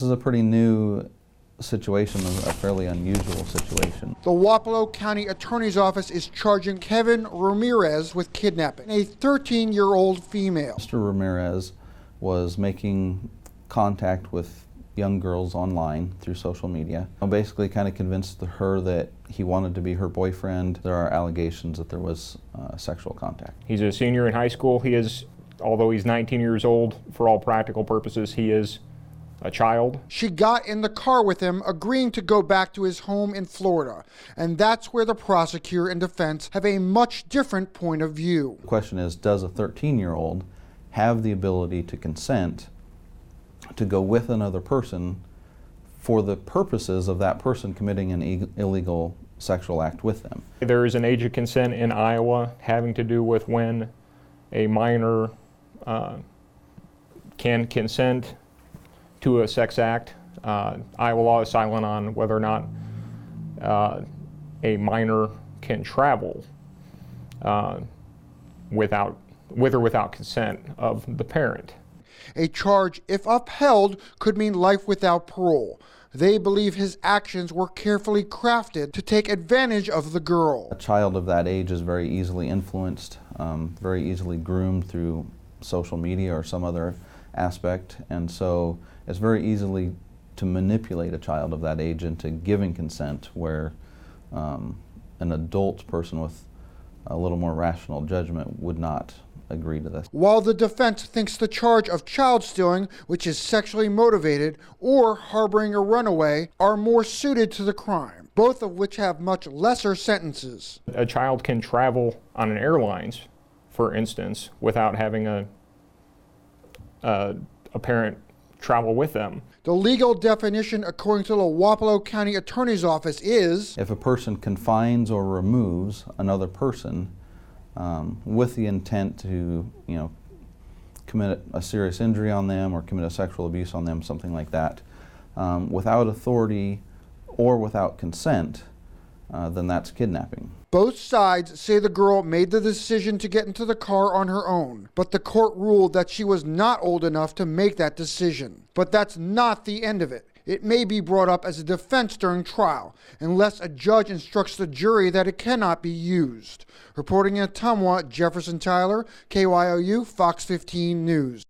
This is a pretty new situation, a fairly unusual situation. The Wapello County Attorney's Office is charging Kevin Ramirez with kidnapping a 13-year-old female. Mr. Ramirez was making contact with young girls online through social media. Basically kind of convinced her that he wanted to be her boyfriend. There are allegations that there was sexual contact. He's a senior in high school. He is, although he's 19 years old, for all practical purposes, he is a child. She got in the car with him, agreeing to go back to his home in Florida. And that's where the prosecutor and defense have a much different point of view. The question is, does a 13-year-old have the ability to consent to go with another person for the purposes of that person committing an illegal sexual act with them? There is an age of consent in Iowa having to do with when a minor can consent to a sex act. Iowa law is silent on whether or not a minor can travel with or without consent of the parent. A charge, if upheld, could mean life without parole. They believe his actions were carefully crafted to take advantage of the girl. A child of that age is very easily influenced, very easily groomed through social media or some other aspect, and so it's very easily to manipulate a child of that age into giving consent, where an adult person with a little more rational judgment would not agree to this. While the defense thinks the charge of child stealing, which is sexually motivated, or harboring a runaway, are more suited to the crime, both of which have much lesser sentences. A child can travel on an airlines, for instance, without having a parent travel with them. The legal definition, according to the Wapello County Attorney's Office, is if a person confines or removes another person with the intent to, commit a serious injury on them or commit a sexual abuse on them, something like that, without authority or without consent, then that's kidnapping. Both sides say the girl made the decision to get into the car on her own, but the court ruled that she was not old enough to make that decision. But that's not the end of it. It may be brought up as a defense during trial, unless a judge instructs the jury that it cannot be used. Reporting in Ottumwa, Jefferson Tyler, KYOU, Fox 15 News.